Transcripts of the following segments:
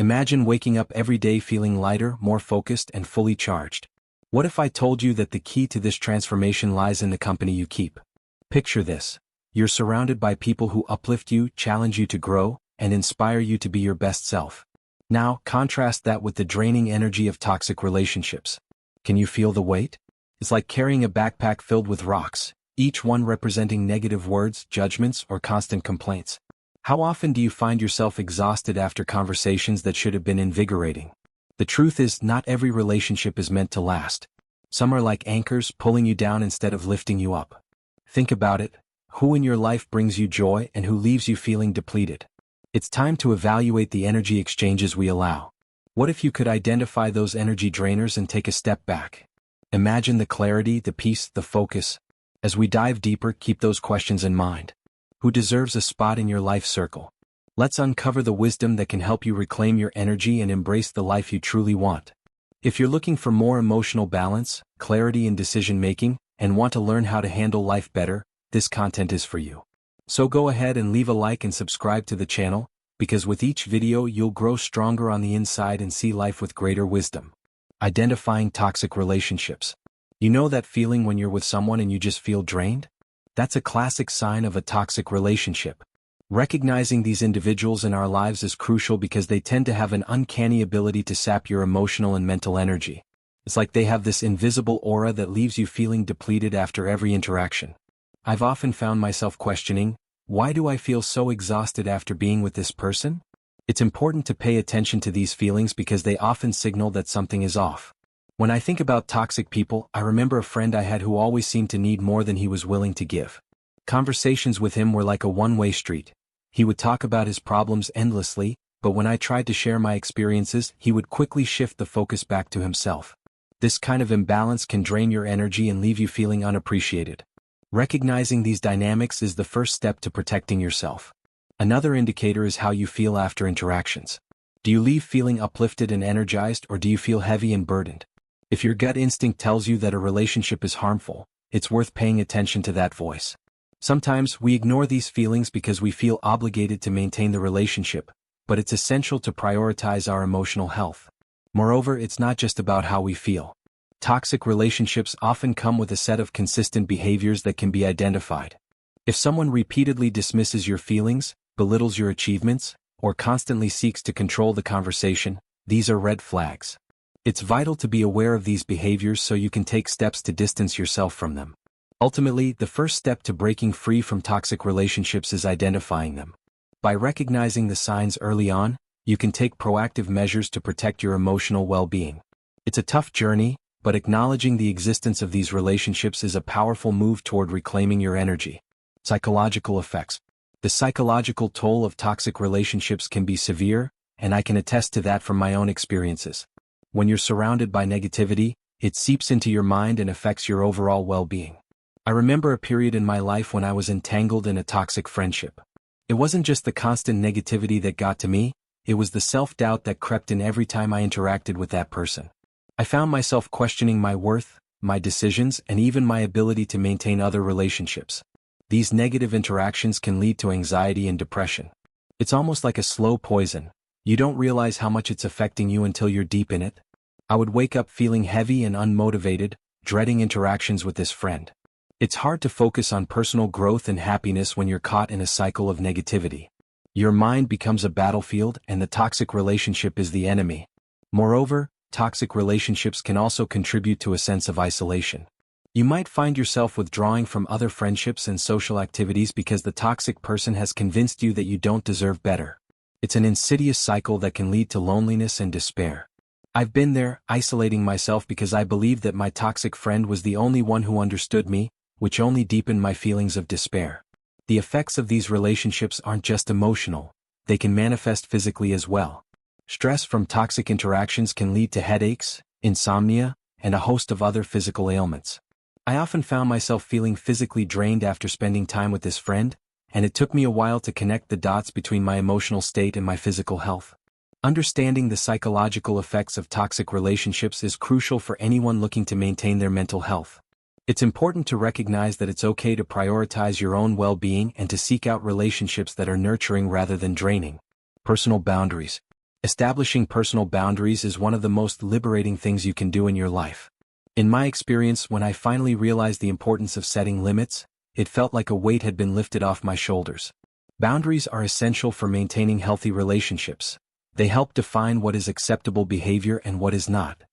Imagine waking up every day feeling lighter, more focused, and fully charged. What if I told you that the key to this transformation lies in the company you keep? Picture this. You're surrounded by people who uplift you, challenge you to grow, and inspire you to be your best self. Now, contrast that with the draining energy of toxic relationships. Can you feel the weight? It's like carrying a backpack filled with rocks, each one representing negative words, judgments, or constant complaints. How often do you find yourself exhausted after conversations that should have been invigorating? The truth is, not every relationship is meant to last. Some are like anchors, pulling you down instead of lifting you up. Think about it. Who in your life brings you joy and who leaves you feeling depleted? It's time to evaluate the energy exchanges we allow. What if you could identify those energy drainers and take a step back? Imagine the clarity, the peace, the focus. As we dive deeper, keep those questions in mind. Who deserves a spot in your life circle? Let's uncover the wisdom that can help you reclaim your energy and embrace the life you truly want. If you're looking for more emotional balance, clarity in decision-making, and want to learn how to handle life better, this content is for you. So go ahead and leave a like and subscribe to the channel, because with each video you'll grow stronger on the inside and see life with greater wisdom. Identifying toxic relationships. You know that feeling when you're with someone and you just feel drained? That's a classic sign of a toxic relationship. Recognizing these individuals in our lives is crucial because they tend to have an uncanny ability to sap your emotional and mental energy. It's like they have this invisible aura that leaves you feeling depleted after every interaction. I've often found myself questioning, why do I feel so exhausted after being with this person? It's important to pay attention to these feelings because they often signal that something is off. When I think about toxic people, I remember a friend I had who always seemed to need more than he was willing to give. Conversations with him were like a one-way street. He would talk about his problems endlessly, but when I tried to share my experiences, he would quickly shift the focus back to himself. This kind of imbalance can drain your energy and leave you feeling unappreciated. Recognizing these dynamics is the first step to protecting yourself. Another indicator is how you feel after interactions. Do you leave feeling uplifted and energized, or do you feel heavy and burdened? If your gut instinct tells you that a relationship is harmful, it's worth paying attention to that voice. Sometimes we ignore these feelings because we feel obligated to maintain the relationship, but it's essential to prioritize our emotional health. Moreover, it's not just about how we feel. Toxic relationships often come with a set of consistent behaviors that can be identified. If someone repeatedly dismisses your feelings, belittles your achievements, or constantly seeks to control the conversation, these are red flags. It's vital to be aware of these behaviors so you can take steps to distance yourself from them. Ultimately, the first step to breaking free from toxic relationships is identifying them. By recognizing the signs early on, you can take proactive measures to protect your emotional well-being. It's a tough journey, but acknowledging the existence of these relationships is a powerful move toward reclaiming your energy. Psychological effects. The psychological toll of toxic relationships can be severe, and I can attest to that from my own experiences. When you're surrounded by negativity, it seeps into your mind and affects your overall well-being. I remember a period in my life when I was entangled in a toxic friendship. It wasn't just the constant negativity that got to me, it was the self-doubt that crept in every time I interacted with that person. I found myself questioning my worth, my decisions, and even my ability to maintain other relationships. These negative interactions can lead to anxiety and depression. It's almost like a slow poison. You don't realize how much it's affecting you until you're deep in it. I would wake up feeling heavy and unmotivated, dreading interactions with this friend. It's hard to focus on personal growth and happiness when you're caught in a cycle of negativity. Your mind becomes a battlefield and the toxic relationship is the enemy. Moreover, toxic relationships can also contribute to a sense of isolation. You might find yourself withdrawing from other friendships and social activities because the toxic person has convinced you that you don't deserve better. It's an insidious cycle that can lead to loneliness and despair. I've been there, isolating myself because I believed that my toxic friend was the only one who understood me, which only deepened my feelings of despair. The effects of these relationships aren't just emotional, they can manifest physically as well. Stress from toxic interactions can lead to headaches, insomnia, and a host of other physical ailments. I often found myself feeling physically drained after spending time with this friend, and it took me a while to connect the dots between my emotional state and my physical health. Understanding the psychological effects of toxic relationships is crucial for anyone looking to maintain their mental health. It's important to recognize that it's okay to prioritize your own well-being and to seek out relationships that are nurturing rather than draining. Personal boundaries. Establishing personal boundaries is one of the most liberating things you can do in your life. In my experience, when I finally realized the importance of setting limits, it felt like a weight had been lifted off my shoulders. Boundaries are essential for maintaining healthy relationships. They help define what is acceptable behavior and what is not.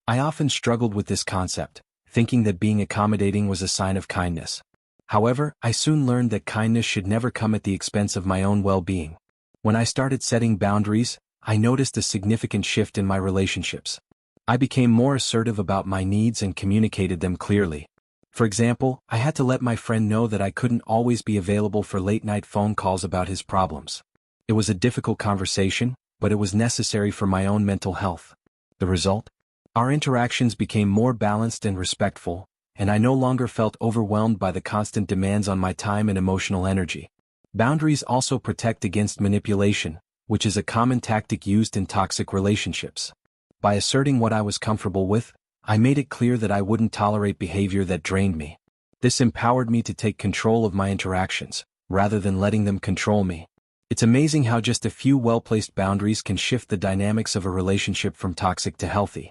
I often struggled with this concept, thinking that being accommodating was a sign of kindness. However, I soon learned that kindness should never come at the expense of my own well-being. When I started setting boundaries, I noticed a significant shift in my relationships. I became more assertive about my needs and communicated them clearly. For example, I had to let my friend know that I couldn't always be available for late-night phone calls about his problems. It was a difficult conversation, but it was necessary for my own mental health. The result? Our interactions became more balanced and respectful, and I no longer felt overwhelmed by the constant demands on my time and emotional energy. Boundaries also protect against manipulation, which is a common tactic used in toxic relationships. By asserting what I was comfortable with, I made it clear that I wouldn't tolerate behavior that drained me. This empowered me to take control of my interactions, rather than letting them control me. It's amazing how just a few well-placed boundaries can shift the dynamics of a relationship from toxic to healthy.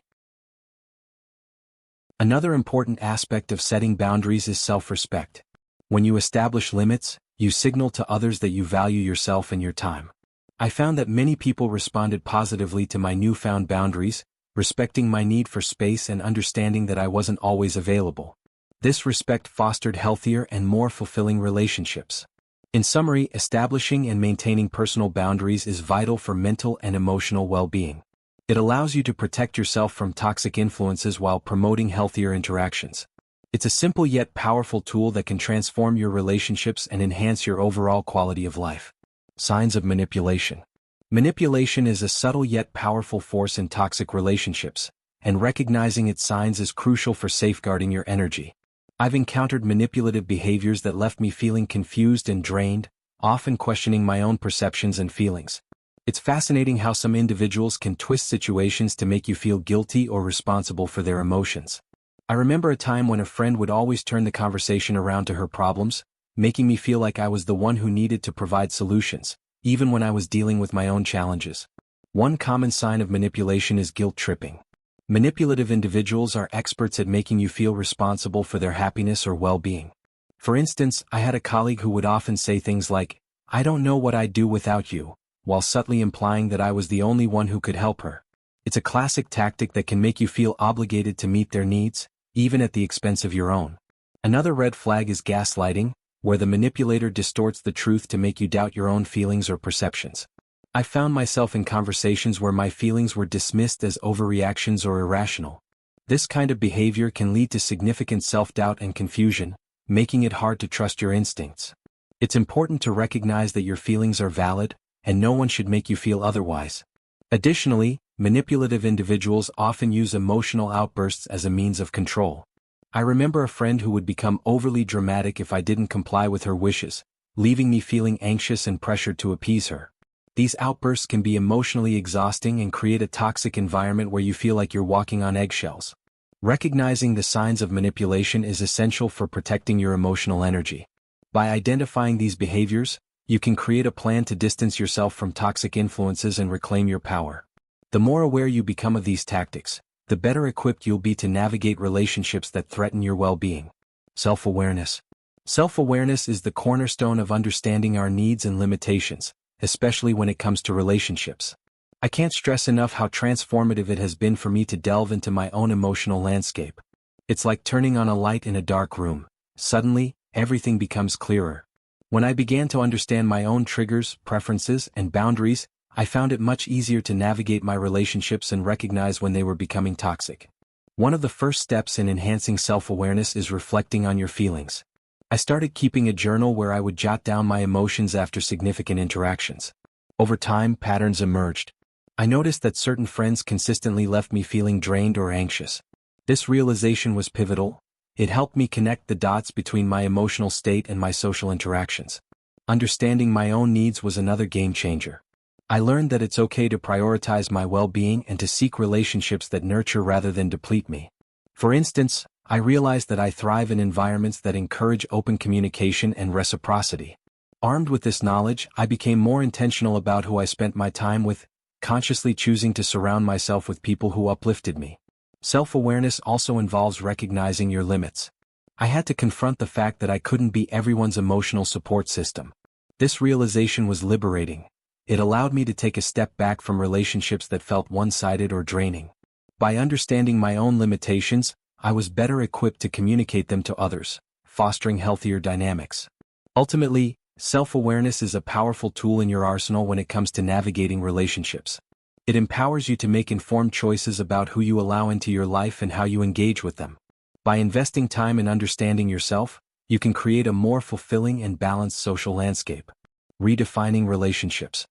Another important aspect of setting boundaries is self-respect. When you establish limits, you signal to others that you value yourself and your time. I found that many people responded positively to my newfound boundaries, respecting my need for space and understanding that I wasn't always available. This respect fostered healthier and more fulfilling relationships. In summary, establishing and maintaining personal boundaries is vital for mental and emotional well-being. It allows you to protect yourself from toxic influences while promoting healthier interactions. It's a simple yet powerful tool that can transform your relationships and enhance your overall quality of life. Signs of manipulation. Manipulation is a subtle yet powerful force in toxic relationships, and recognizing its signs is crucial for safeguarding your energy. I've encountered manipulative behaviors that left me feeling confused and drained, often questioning my own perceptions and feelings. It's fascinating how some individuals can twist situations to make you feel guilty or responsible for their emotions. I remember a time when a friend would always turn the conversation around to her problems, making me feel like I was the one who needed to provide solutions, even when I was dealing with my own challenges. One common sign of manipulation is guilt tripping. Manipulative individuals are experts at making you feel responsible for their happiness or well-being. For instance, I had a colleague who would often say things like, "I don't know what I'd do without you," while subtly implying that I was the only one who could help her. It's a classic tactic that can make you feel obligated to meet their needs, even at the expense of your own. Another red flag is gaslighting, where the manipulator distorts the truth to make you doubt your own feelings or perceptions. I found myself in conversations where my feelings were dismissed as overreactions or irrational. This kind of behavior can lead to significant self-doubt and confusion, making it hard to trust your instincts. It's important to recognize that your feelings are valid, and no one should make you feel otherwise. Additionally, manipulative individuals often use emotional outbursts as a means of control. I remember a friend who would become overly dramatic if I didn't comply with her wishes, leaving me feeling anxious and pressured to appease her. These outbursts can be emotionally exhausting and create a toxic environment where you feel like you're walking on eggshells. Recognizing the signs of manipulation is essential for protecting your emotional energy. By identifying these behaviors, you can create a plan to distance yourself from toxic influences and reclaim your power. The more aware you become of these tactics, the better equipped you'll be to navigate relationships that threaten your well-being. Self-awareness. Self-awareness is the cornerstone of understanding our needs and limitations, especially when it comes to relationships. I can't stress enough how transformative it has been for me to delve into my own emotional landscape. It's like turning on a light in a dark room. Suddenly, everything becomes clearer. When I began to understand my own triggers, preferences, and boundaries, I found it much easier to navigate my relationships and recognize when they were becoming toxic. One of the first steps in enhancing self-awareness is reflecting on your feelings. I started keeping a journal where I would jot down my emotions after significant interactions. Over time, patterns emerged. I noticed that certain friends consistently left me feeling drained or anxious. This realization was pivotal. It helped me connect the dots between my emotional state and my social interactions. Understanding my own needs was another game changer. I learned that it's okay to prioritize my well-being and to seek relationships that nurture rather than deplete me. For instance, I realized that I thrive in environments that encourage open communication and reciprocity. Armed with this knowledge, I became more intentional about who I spent my time with, consciously choosing to surround myself with people who uplifted me. Self-awareness also involves recognizing your limits. I had to confront the fact that I couldn't be everyone's emotional support system. This realization was liberating. It allowed me to take a step back from relationships that felt one-sided or draining. By understanding my own limitations, I was better equipped to communicate them to others, fostering healthier dynamics. Ultimately, self-awareness is a powerful tool in your arsenal when it comes to navigating relationships. It empowers you to make informed choices about who you allow into your life and how you engage with them. By investing time in understanding yourself, you can create a more fulfilling and balanced social landscape. Redefining relationships.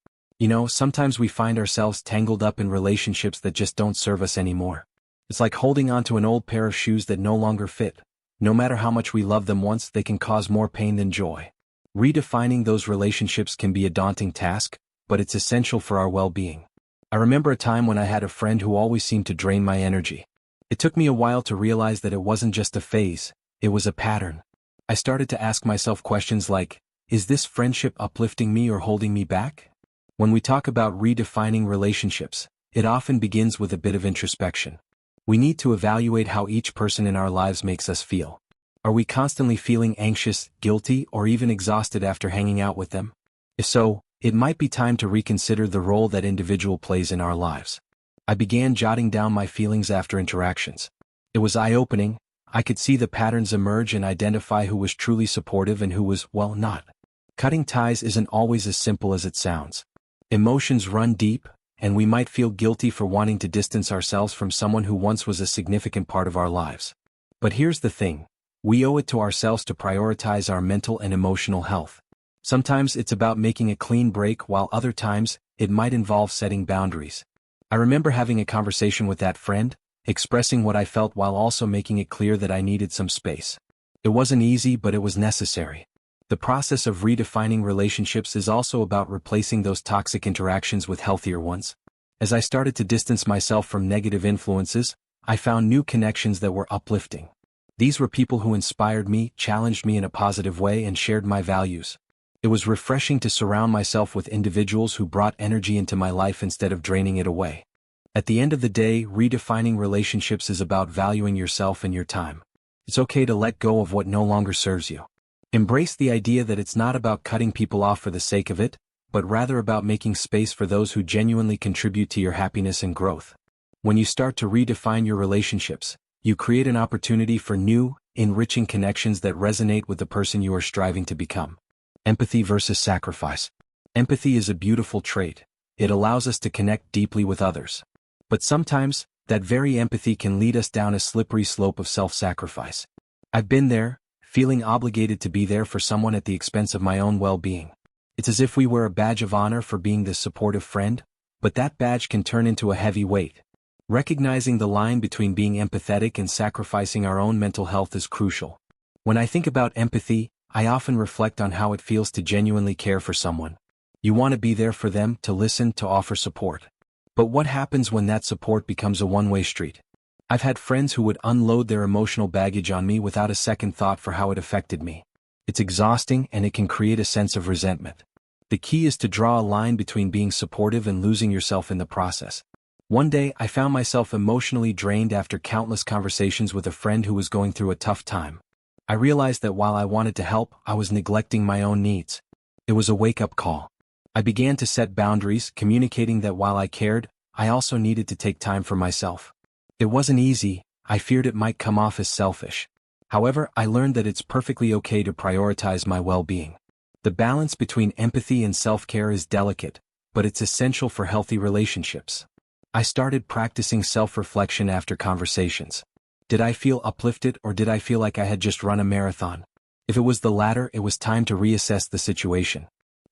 Sometimes we find ourselves tangled up in relationships that just don't serve us anymore. It's like holding on to an old pair of shoes that no longer fit. No matter how much we love them once, they can cause more pain than joy. Redefining those relationships can be a daunting task, but it's essential for our well-being. I remember a time when I had a friend who always seemed to drain my energy. It took me a while to realize that it wasn't just a phase, it was a pattern. I started to ask myself questions like, is this friendship uplifting me or holding me back? When we talk about redefining relationships, it often begins with a bit of introspection. We need to evaluate how each person in our lives makes us feel. Are we constantly feeling anxious, guilty, or even exhausted after hanging out with them? If so, it might be time to reconsider the role that individual plays in our lives. I began jotting down my feelings after interactions. It was eye-opening. I could see the patterns emerge and identify who was truly supportive and who was, well, not. Cutting ties isn't always as simple as it sounds. Emotions run deep, and we might feel guilty for wanting to distance ourselves from someone who once was a significant part of our lives. But here's the thing. We owe it to ourselves to prioritize our mental and emotional health. Sometimes it's about making a clean break, while other times, it might involve setting boundaries. I remember having a conversation with that friend, expressing what I felt while also making it clear that I needed some space. It wasn't easy, but it was necessary. The process of redefining relationships is also about replacing those toxic interactions with healthier ones. As I started to distance myself from negative influences, I found new connections that were uplifting. These were people who inspired me, challenged me in a positive way, and shared my values. It was refreshing to surround myself with individuals who brought energy into my life instead of draining it away. At the end of the day, redefining relationships is about valuing yourself and your time. It's okay to let go of what no longer serves you. Embrace the idea that it's not about cutting people off for the sake of it, but rather about making space for those who genuinely contribute to your happiness and growth. When you start to redefine your relationships, you create an opportunity for new, enriching connections that resonate with the person you are striving to become. Empathy versus sacrifice. Empathy is a beautiful trait. It allows us to connect deeply with others. But sometimes, that very empathy can lead us down a slippery slope of self-sacrifice. I've been there, feeling obligated to be there for someone at the expense of my own well-being. It's as if we wear a badge of honor for being this supportive friend, but that badge can turn into a heavy weight. Recognizing the line between being empathetic and sacrificing our own mental health is crucial. When I think about empathy, I often reflect on how it feels to genuinely care for someone. You want to be there for them, to listen, to offer support. But what happens when that support becomes a one-way street? I've had friends who would unload their emotional baggage on me without a second thought for how it affected me. It's exhausting, and it can create a sense of resentment. The key is to draw a line between being supportive and losing yourself in the process. One day, I found myself emotionally drained after countless conversations with a friend who was going through a tough time. I realized that while I wanted to help, I was neglecting my own needs. It was a wake-up call. I began to set boundaries, communicating that while I cared, I also needed to take time for myself. It wasn't easy. I feared it might come off as selfish. However, I learned that it's perfectly okay to prioritize my well-being. The balance between empathy and self-care is delicate, but it's essential for healthy relationships. I started practicing self-reflection after conversations. Did I feel uplifted, or did I feel like I had just run a marathon? If it was the latter, it was time to reassess the situation.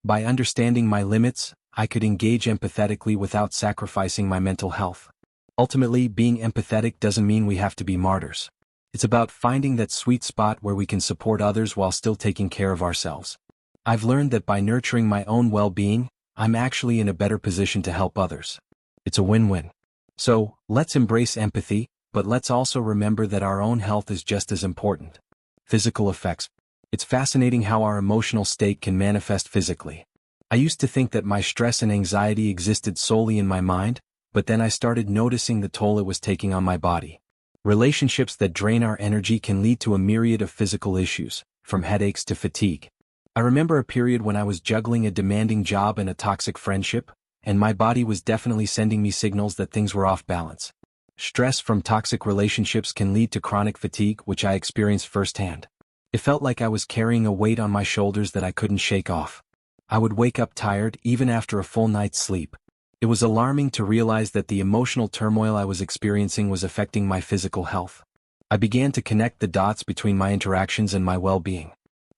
By understanding my limits, I could engage empathetically without sacrificing my mental health. Ultimately, being empathetic doesn't mean we have to be martyrs. It's about finding that sweet spot where we can support others while still taking care of ourselves. I've learned that by nurturing my own well-being, I'm actually in a better position to help others. It's a win-win. So, let's embrace empathy, but let's also remember that our own health is just as important. Physical effects. It's fascinating how our emotional state can manifest physically. I used to think that my stress and anxiety existed solely in my mind, but then I started noticing the toll it was taking on my body. Relationships that drain our energy can lead to a myriad of physical issues, from headaches to fatigue. I remember a period when I was juggling a demanding job and a toxic friendship, and my body was definitely sending me signals that things were off balance. Stress from toxic relationships can lead to chronic fatigue, which I experienced firsthand. It felt like I was carrying a weight on my shoulders that I couldn't shake off. I would wake up tired even after a full night's sleep. It was alarming to realize that the emotional turmoil I was experiencing was affecting my physical health. I began to connect the dots between my interactions and my well-being.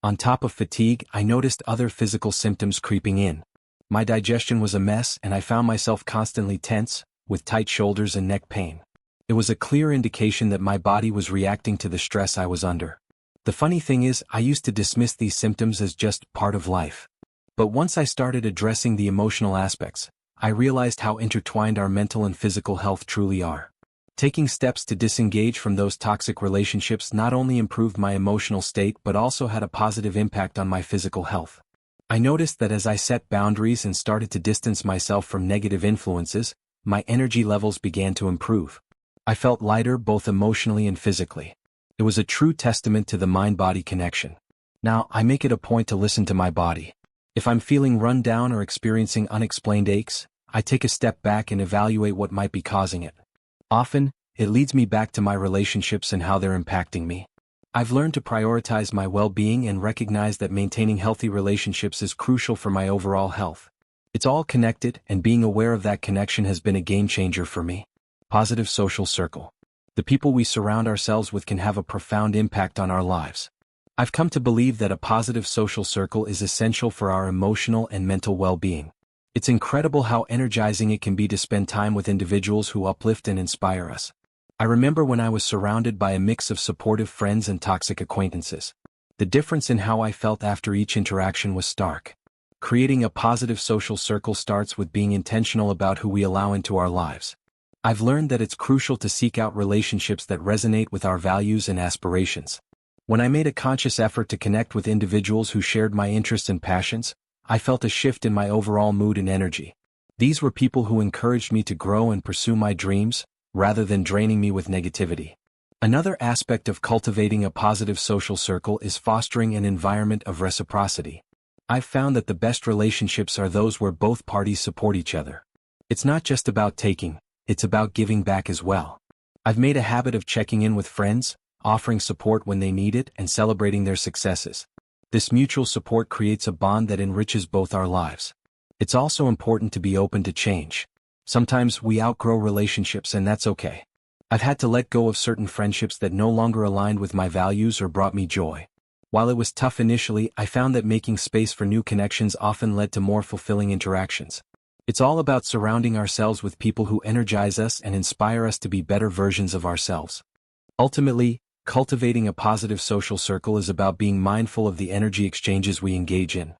On top of fatigue, I noticed other physical symptoms creeping in. My digestion was a mess, and I found myself constantly tense, with tight shoulders and neck pain. It was a clear indication that my body was reacting to the stress I was under. The funny thing is, I used to dismiss these symptoms as just part of life. But once I started addressing the emotional aspects, I realized how intertwined our mental and physical health truly are. Taking steps to disengage from those toxic relationships not only improved my emotional state but also had a positive impact on my physical health. I noticed that as I set boundaries and started to distance myself from negative influences, my energy levels began to improve. I felt lighter both emotionally and physically. It was a true testament to the mind-body connection. Now, I make it a point to listen to my body. If I'm feeling run down or experiencing unexplained aches, I take a step back and evaluate what might be causing it. Often, it leads me back to my relationships and how they're impacting me. I've learned to prioritize my well-being and recognize that maintaining healthy relationships is crucial for my overall health. It's all connected, and being aware of that connection has been a game-changer for me. Positive social circle. The people we surround ourselves with can have a profound impact on our lives. I've come to believe that a positive social circle is essential for our emotional and mental well-being. It's incredible how energizing it can be to spend time with individuals who uplift and inspire us. I remember when I was surrounded by a mix of supportive friends and toxic acquaintances. The difference in how I felt after each interaction was stark. Creating a positive social circle starts with being intentional about who we allow into our lives. I've learned that it's crucial to seek out relationships that resonate with our values and aspirations. When I made a conscious effort to connect with individuals who shared my interests and passions, I felt a shift in my overall mood and energy. These were people who encouraged me to grow and pursue my dreams, rather than draining me with negativity. Another aspect of cultivating a positive social circle is fostering an environment of reciprocity. I've found that the best relationships are those where both parties support each other. It's not just about taking, it's about giving back as well. I've made a habit of checking in with friends, offering support when they need it, and celebrating their successes. This mutual support creates a bond that enriches both our lives. It's also important to be open to change. Sometimes we outgrow relationships, and that's okay. I've had to let go of certain friendships that no longer aligned with my values or brought me joy. While it was tough initially, I found that making space for new connections often led to more fulfilling interactions. It's all about surrounding ourselves with people who energize us and inspire us to be better versions of ourselves. Ultimately, cultivating a positive social circle is about being mindful of the energy exchanges we engage in.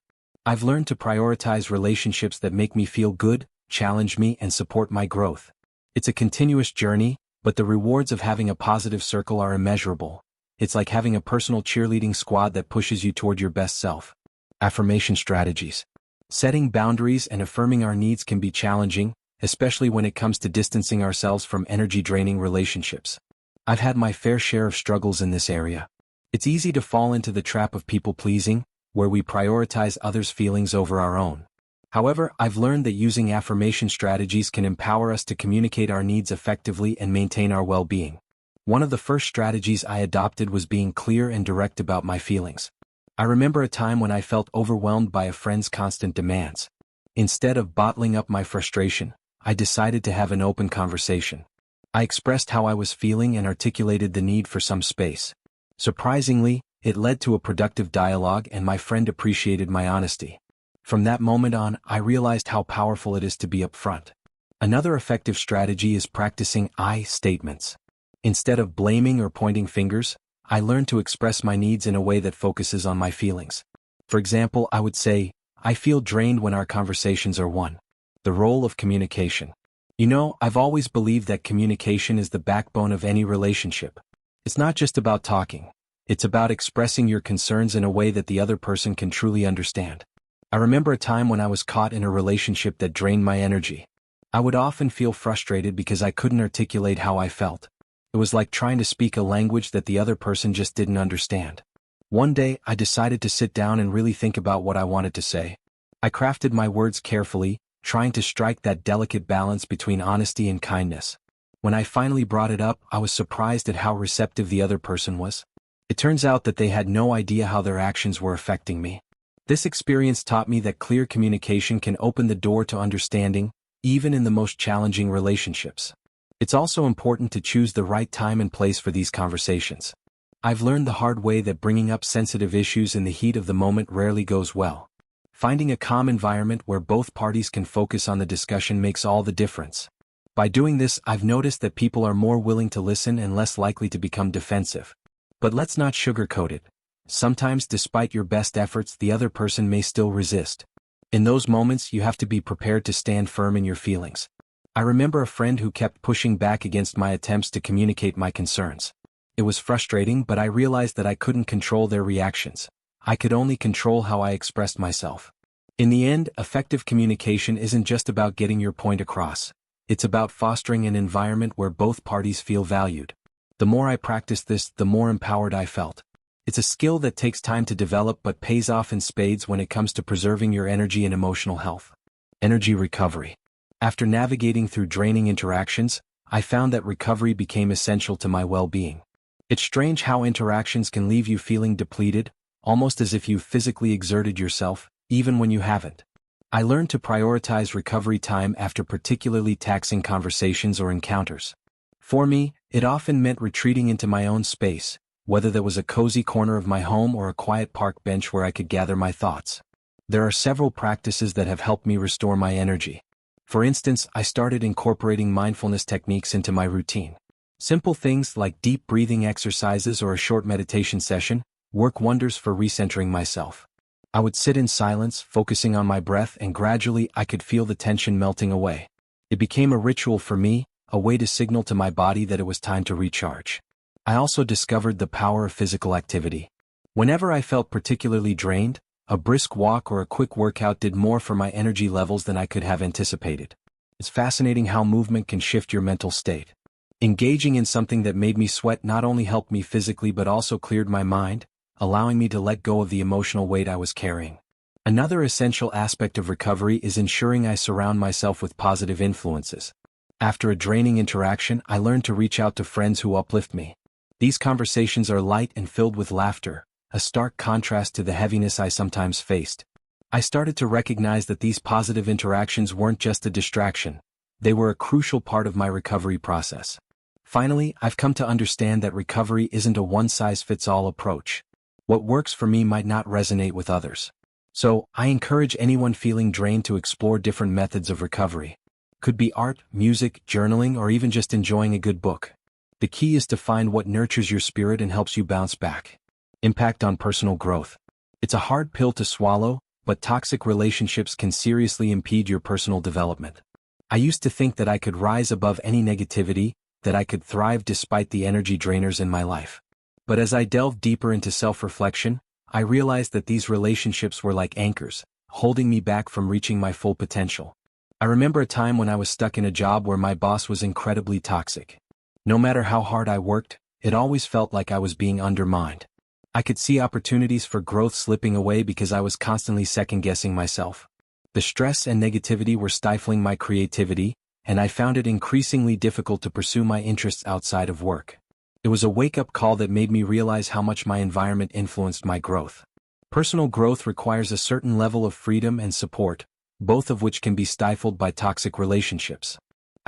I've learned to prioritize relationships that make me feel good, challenge me, and support my growth. It's a continuous journey, but the rewards of having a positive circle are immeasurable. It's like having a personal cheerleading squad that pushes you toward your best self. Affirmation strategies. Setting boundaries and affirming our needs can be challenging, especially when it comes to distancing ourselves from energy-draining relationships. I've had my fair share of struggles in this area. It's easy to fall into the trap of people-pleasing, where we prioritize others' feelings over our own. However, I've learned that using affirmation strategies can empower us to communicate our needs effectively and maintain our well-being. One of the first strategies I adopted was being clear and direct about my feelings. I remember a time when I felt overwhelmed by a friend's constant demands. Instead of bottling up my frustration, I decided to have an open conversation. I expressed how I was feeling and articulated the need for some space. Surprisingly, it led to a productive dialogue, and my friend appreciated my honesty. From that moment on, I realized how powerful it is to be upfront. Another effective strategy is practicing I statements. Instead of blaming or pointing fingers, I learned to express my needs in a way that focuses on my feelings. For example, I would say, I feel drained when our conversations are one. The role of communication. I've always believed that communication is the backbone of any relationship. It's not just about talking. It's about expressing your concerns in a way that the other person can truly understand. I remember a time when I was caught in a relationship that drained my energy. I would often feel frustrated because I couldn't articulate how I felt. It was like trying to speak a language that the other person just didn't understand. One day, I decided to sit down and really think about what I wanted to say. I crafted my words carefully, trying to strike that delicate balance between honesty and kindness. When I finally brought it up, I was surprised at how receptive the other person was. It turns out that they had no idea how their actions were affecting me. This experience taught me that clear communication can open the door to understanding, even in the most challenging relationships. It's also important to choose the right time and place for these conversations. I've learned the hard way that bringing up sensitive issues in the heat of the moment rarely goes well. Finding a calm environment where both parties can focus on the discussion makes all the difference. By doing this, I've noticed that people are more willing to listen and less likely to become defensive. But let's not sugarcoat it. Sometimes, despite your best efforts, the other person may still resist. In those moments, you have to be prepared to stand firm in your feelings. I remember a friend who kept pushing back against my attempts to communicate my concerns. It was frustrating, but I realized that I couldn't control their reactions. I could only control how I expressed myself. In the end, effective communication isn't just about getting your point across. It's about fostering an environment where both parties feel valued. The more I practiced this, the more empowered I felt. It's a skill that takes time to develop but pays off in spades when it comes to preserving your energy and emotional health. Energy recovery. After navigating through draining interactions, I found that recovery became essential to my well-being. It's strange how interactions can leave you feeling depleted, almost as if you've physically exerted yourself, even when you haven't. I learned to prioritize recovery time after particularly taxing conversations or encounters. For me, it often meant retreating into my own space, whether there was a cozy corner of my home or a quiet park bench where I could gather my thoughts. There are several practices that have helped me restore my energy. For instance, I started incorporating mindfulness techniques into my routine. Simple things like deep breathing exercises or a short meditation session work wonders for recentering myself. I would sit in silence, focusing on my breath, and gradually I could feel the tension melting away. It became a ritual for me, a way to signal to my body that it was time to recharge. I also discovered the power of physical activity. Whenever I felt particularly drained, a brisk walk or a quick workout did more for my energy levels than I could have anticipated. It's fascinating how movement can shift your mental state. Engaging in something that made me sweat not only helped me physically but also cleared my mind, allowing me to let go of the emotional weight I was carrying. Another essential aspect of recovery is ensuring I surround myself with positive influences. After a draining interaction, I learned to reach out to friends who uplift me. These conversations are light and filled with laughter, a stark contrast to the heaviness I sometimes faced. I started to recognize that these positive interactions weren't just a distraction. They were a crucial part of my recovery process. Finally, I've come to understand that recovery isn't a one-size-fits-all approach. What works for me might not resonate with others. So, I encourage anyone feeling drained to explore different methods of recovery. Could be art, music, journaling, or even just enjoying a good book. The key is to find what nurtures your spirit and helps you bounce back. Impact on personal growth. It's a hard pill to swallow, but toxic relationships can seriously impede your personal development. I used to think that I could rise above any negativity, that I could thrive despite the energy drainers in my life. But as I delved deeper into self-reflection, I realized that these relationships were like anchors, holding me back from reaching my full potential. I remember a time when I was stuck in a job where my boss was incredibly toxic. No matter how hard I worked, it always felt like I was being undermined. I could see opportunities for growth slipping away because I was constantly second-guessing myself. The stress and negativity were stifling my creativity, and I found it increasingly difficult to pursue my interests outside of work. It was a wake-up call that made me realize how much my environment influenced my growth. Personal growth requires a certain level of freedom and support, both of which can be stifled by toxic relationships.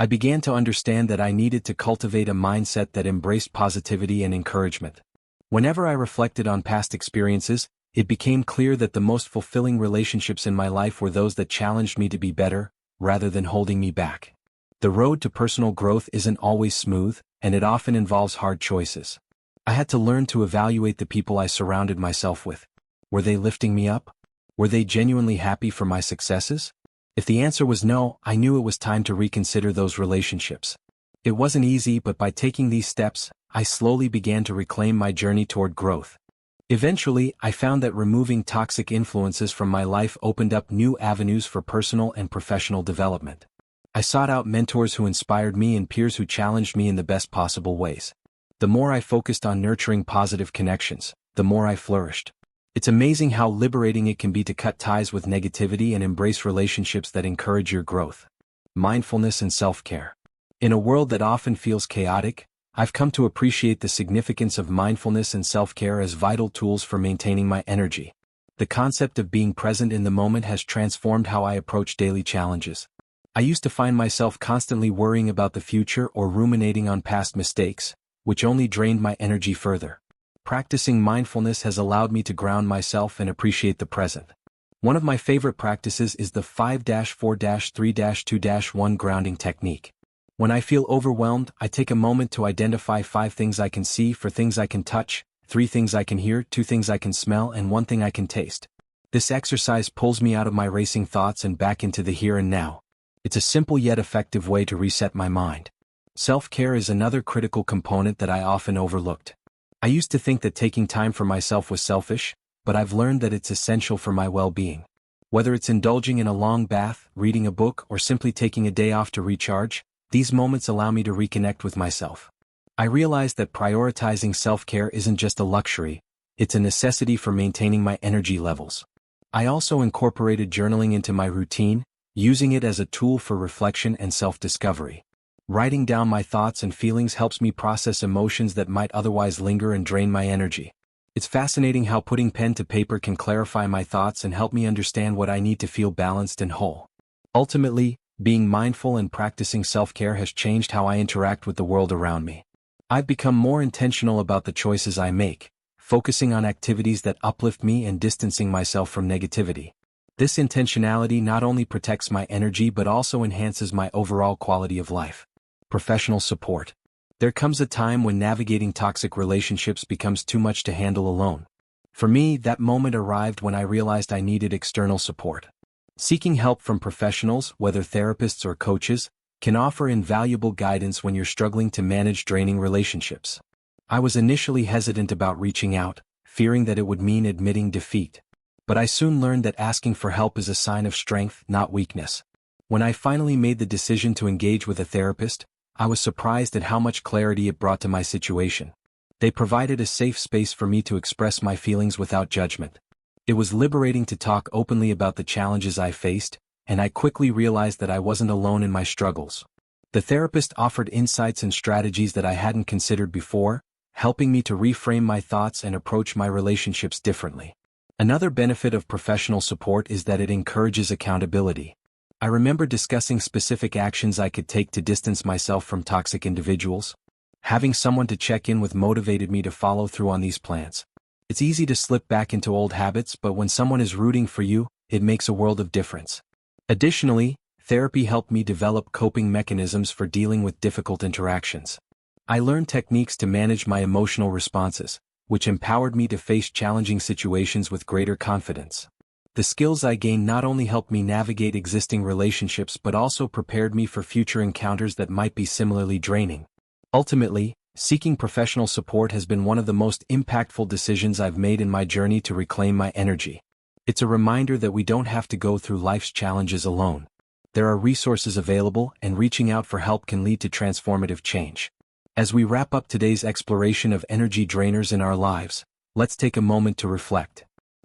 I began to understand that I needed to cultivate a mindset that embraced positivity and encouragement. Whenever I reflected on past experiences, it became clear that the most fulfilling relationships in my life were those that challenged me to be better, rather than holding me back. The road to personal growth isn't always smooth, and it often involves hard choices. I had to learn to evaluate the people I surrounded myself with. Were they lifting me up? Were they genuinely happy for my successes? If the answer was no, I knew it was time to reconsider those relationships. It wasn't easy, but by taking these steps, I slowly began to reclaim my journey toward growth. Eventually, I found that removing toxic influences from my life opened up new avenues for personal and professional development. I sought out mentors who inspired me and peers who challenged me in the best possible ways. The more I focused on nurturing positive connections, the more I flourished. It's amazing how liberating it can be to cut ties with negativity and embrace relationships that encourage your growth. Mindfulness and self-care. In a world that often feels chaotic, I've come to appreciate the significance of mindfulness and self-care as vital tools for maintaining my energy. The concept of being present in the moment has transformed how I approach daily challenges. I used to find myself constantly worrying about the future or ruminating on past mistakes, which only drained my energy further. Practicing mindfulness has allowed me to ground myself and appreciate the present. One of my favorite practices is the 5-4-3-2-1 grounding technique. When I feel overwhelmed, I take a moment to identify 5 things I can see, 4 things I can touch, 3 things I can hear, 2 things I can smell, and 1 thing I can taste. This exercise pulls me out of my racing thoughts and back into the here and now. It's a simple yet effective way to reset my mind. Self-care is another critical component that I often overlooked. I used to think that taking time for myself was selfish, but I've learned that it's essential for my well-being. Whether it's indulging in a long bath, reading a book, or simply taking a day off to recharge, these moments allow me to reconnect with myself. I realized that prioritizing self-care isn't just a luxury, it's a necessity for maintaining my energy levels. I also incorporated journaling into my routine, using it as a tool for reflection and self-discovery. Writing down my thoughts and feelings helps me process emotions that might otherwise linger and drain my energy. It's fascinating how putting pen to paper can clarify my thoughts and help me understand what I need to feel balanced and whole. Ultimately, being mindful and practicing self-care has changed how I interact with the world around me. I've become more intentional about the choices I make, focusing on activities that uplift me and distancing myself from negativity. This intentionality not only protects my energy but also enhances my overall quality of life. Professional support. There comes a time when navigating toxic relationships becomes too much to handle alone. For me, that moment arrived when I realized I needed external support. Seeking help from professionals, whether therapists or coaches, can offer invaluable guidance when you're struggling to manage draining relationships. I was initially hesitant about reaching out, fearing that it would mean admitting defeat. But I soon learned that asking for help is a sign of strength, not weakness. When I finally made the decision to engage with a therapist, I was surprised at how much clarity it brought to my situation. They provided a safe space for me to express my feelings without judgment. It was liberating to talk openly about the challenges I faced, and I quickly realized that I wasn't alone in my struggles. The therapist offered insights and strategies that I hadn't considered before, helping me to reframe my thoughts and approach my relationships differently. Another benefit of professional support is that it encourages accountability. I remember discussing specific actions I could take to distance myself from toxic individuals. Having someone to check in with motivated me to follow through on these plans. It's easy to slip back into old habits, but when someone is rooting for you, it makes a world of difference. Additionally, therapy helped me develop coping mechanisms for dealing with difficult interactions. I learned techniques to manage my emotional responses, which empowered me to face challenging situations with greater confidence. The skills I gained not only helped me navigate existing relationships but also prepared me for future encounters that might be similarly draining. Ultimately, seeking professional support has been one of the most impactful decisions I've made in my journey to reclaim my energy. It's a reminder that we don't have to go through life's challenges alone. There are resources available, and reaching out for help can lead to transformative change. As we wrap up today's exploration of energy drainers in our lives, let's take a moment to reflect.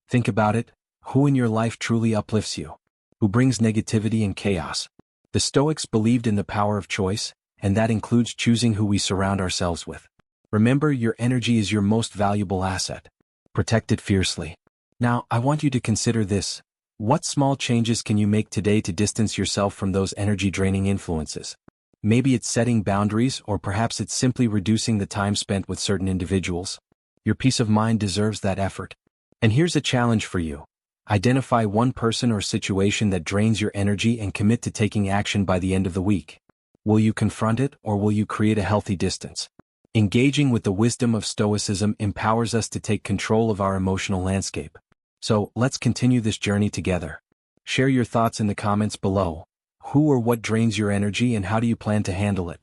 Think about it. Who in your life truly uplifts you? Who brings negativity and chaos? The Stoics believed in the power of choice, and that includes choosing who we surround ourselves with. Remember, your energy is your most valuable asset. Protect it fiercely. Now, I want you to consider this. What small changes can you make today to distance yourself from those energy-draining influences? Maybe it's setting boundaries, or perhaps it's simply reducing the time spent with certain individuals. Your peace of mind deserves that effort. And here's a challenge for you. Identify one person or situation that drains your energy and commit to taking action by the end of the week. Will you confront it, or will you create a healthy distance? Engaging with the wisdom of Stoicism empowers us to take control of our emotional landscape. So, let's continue this journey together. Share your thoughts in the comments below. Who or what drains your energy, and how do you plan to handle it?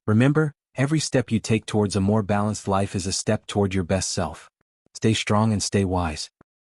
Remember, every step you take towards a more balanced life is a step toward your best self. Stay strong and stay wise.